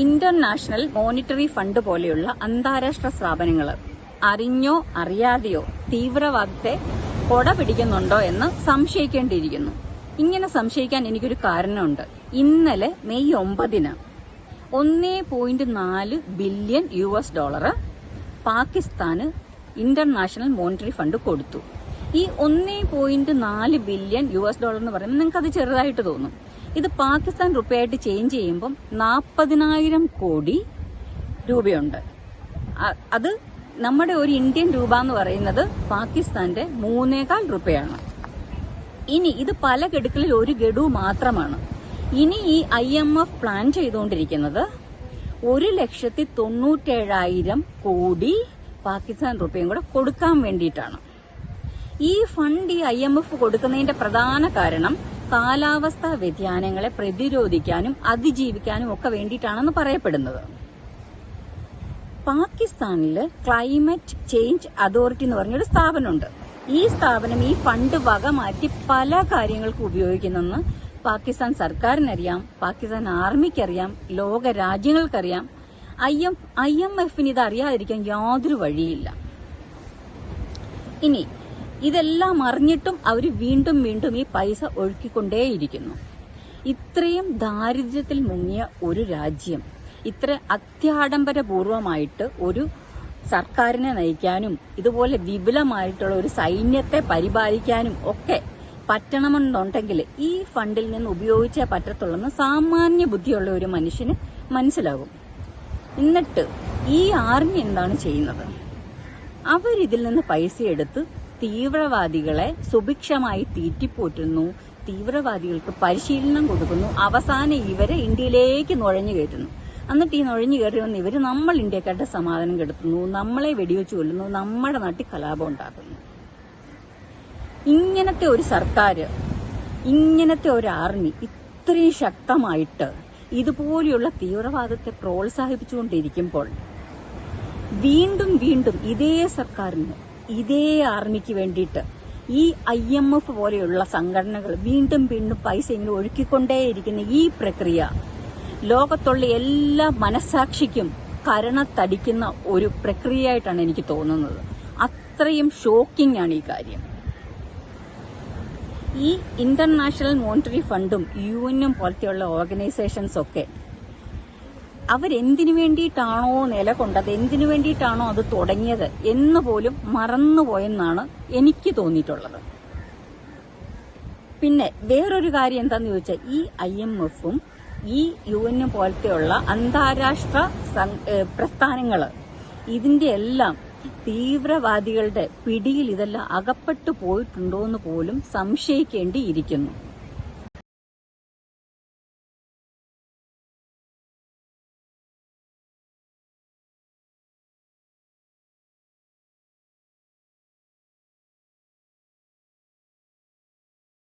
International monetary fund പോലെയുള്ള അന്താരാഷ്ട്ര സ്ഥാപനങ്ങൾ അറിഞ്ഞോ അറിയാതെയോ തീവ്രവാദത്തെ കൊട പിടിക്കുന്നുണ്ടോ എന്ന് സംശയിക്കേണ്ടിയിരിക്കുന്നു. ഇങ്ങനെ സംശയിക്കാൻ എനിക്കൊരു കാരണമുണ്ട്. ഇന്നലെ മെയ് 9-ന് 1.4 ബില്യൺ $US പാകിസ്ഥാന് ഇന്റർനാഷണൽ മോണിറ്ററി ഫണ്ട് കൊടുത്തു. ഈ 1.4 ബില്യൺ $US എന്ന് പറയുമ്പോൾ നിങ്ങൾക്ക് അത് ചെറുതായിട്ട് തോന്നും. ഇത് പാകിസ്ഥാൻ റുപ്പയായിട്ട് ചേഞ്ച് ചെയ്യുമ്പം 40,000 കോടി രൂപയുണ്ട്. അത് നമ്മുടെ ഒരു ഇന്ത്യൻ രൂപ എന്ന് പറയുന്നത് പാകിസ്ഥാന്റെ 3.25 രൂപയാണ്. ഇനി ഇത് പല ഗഡുക്കളിൽ ഒരു ഗഡു മാത്രമാണ്. ഇനി ഈ IMF പ്ലാൻ ചെയ്തുകൊണ്ടിരിക്കുന്നത് 1,97,000 കോടി പാകിസ്ഥാൻ റുപ്പയും കൂടെ കൊടുക്കാൻ വേണ്ടിയിട്ടാണ്. ഈ ഫണ്ട് ഈ IMF കൊടുക്കുന്നതിന്റെ പ്രധാന കാരണം കാലാവസ്ഥാ വ്യതിയാനങ്ങളെ പ്രതിരോധിക്കാനും അതിജീവിക്കാനും ഒക്കെ വേണ്ടിയിട്ടാണെന്ന് പറയപ്പെടുന്നത്. പാകിസ്ഥാനില് ക്ലൈമറ്റ് ചേഞ്ച് അതോറിറ്റി എന്ന് പറഞ്ഞൊരു സ്ഥാപനമുണ്ട്. ഈ സ്ഥാപനം ഈ ഫണ്ട് വക മാറ്റി പല കാര്യങ്ങൾക്ക് ഉപയോഗിക്കുന്നെന്ന് പാകിസ്ഥാൻ സർക്കാരിനറിയാം, പാകിസ്ഥാൻ ആർമിക്കറിയാം, ലോക രാജ്യങ്ങൾക്കറിയാം. IMFന് ഇത് അറിയാതിരിക്കാൻ യാതൊരു വഴിയില്ല. ഇനി ഇതെല്ലാം അറിഞ്ഞിട്ടും അവർ വീണ്ടും വീണ്ടും ഈ പൈസ ഒഴുക്കിക്കൊണ്ടേയിരിക്കുന്നു. ഇത്രയും ദാരിദ്ര്യത്തിൽ മുങ്ങിയ ഒരു രാജ്യം ഇത്ര അത്യാഡംബരപൂർവമായിട്ട് ഒരു സർക്കാരിനെ നയിക്കാനും ഇതുപോലെ വിപുലമായിട്ടുള്ള ഒരു സൈന്യത്തെ പരിപാലിക്കാനും ഒക്കെ പറ്റണമെന്നുണ്ടെങ്കിൽ ഈ ഫണ്ടിൽ നിന്ന് ഉപയോഗിച്ചേ പറ്റത്തുള്ളെന്ന് സാമാന്യ ബുദ്ധിയുള്ള ഒരു മനുഷ്യന് മനസ്സിലാകും. എന്നിട്ട് ഈ ആർമി എന്താണ് ചെയ്യുന്നത്? അവരിതിൽ നിന്ന് പൈസ എടുത്ത് തീവ്രവാദികളെ സുഭിക്ഷമായി തീറ്റിപ്പോറ്റുന്നു, തീവ്രവാദികൾക്ക് പരിശീലനം കൊടുക്കുന്നു, അവസാനം ഇവരെ ഇന്ത്യയിലേക്ക് നുഴഞ്ഞു കയറ്റുന്നു. എന്നിട്ട് ഈ നുഴഞ്ഞു കയറി വന്ന് ഇവര് നമ്മൾ ഇന്ത്യക്കാരുടെ സമാധാനം കെടുത്തുന്നു, നമ്മളെ വെടിവെച്ച് കൊല്ലുന്നു, നമ്മുടെ നാട്ടിൽ കലാപം ഉണ്ടാക്കുന്നു. ഇങ്ങനത്തെ ഒരു സർക്കാർ, ഇങ്ങനത്തെ ഒരു ആർമി ഇത്രയും ശക്തമായിട്ട് ഇതുപോലെയുള്ള തീവ്രവാദത്തെ പ്രോത്സാഹിപ്പിച്ചുകൊണ്ടിരിക്കുമ്പോൾ വീണ്ടും വീണ്ടും ഇതേ സർക്കാരിന് ഇതേ ആർമിക്ക് വേണ്ടിയിട്ട് ഈ IMF പോലെയുള്ള സംഘടനകൾ വീണ്ടും വീണ്ടും പൈസ ഇങ്ങനെ ഒഴുക്കിക്കൊണ്ടേയിരിക്കുന്ന ഈ പ്രക്രിയ ലോകത്തുള്ള എല്ലാ മനസാക്ഷിക്കും കരണത്തടിക്കുന്ന ഒരു പ്രക്രിയയായിട്ടാണ് എനിക്ക് തോന്നുന്നത്. അത്രയും ഷോക്കിംഗ് ആണ് ഈ കാര്യം. ഈ ഇന്റർനാഷണൽ മോണിറ്ററി ഫണ്ടും UN പോലത്തെയുള്ള ഓർഗനൈസേഷൻസ് ഒക്കെ അവരെന്തിനു വേണ്ടിയിട്ടാണോ നിലകൊണ്ടത്, എന്തിനു വേണ്ടിയിട്ടാണോ അത് തുടങ്ങിയത് എന്ന് പോലും മറന്നുപോയെന്നാണ് എനിക്ക് തോന്നിയിട്ടുള്ളത്. പിന്നെ വേറൊരു കാര്യം എന്താന്ന് ചോദിച്ചാൽ ഈ IMFഉം ഈ UN പോലത്തെയുള്ള അന്താരാഷ്ട്ര പ്രസ്ഥാനങ്ങള് ഇതിന്റെ എല്ലാം തീവ്രവാദികളുടെ പിടിയിൽ ഇതെല്ലാം അകപ്പെട്ടു പോയിട്ടുണ്ടോ എന്ന് പോലും സംശയിക്കേണ്ടിയിരിക്കുന്നു.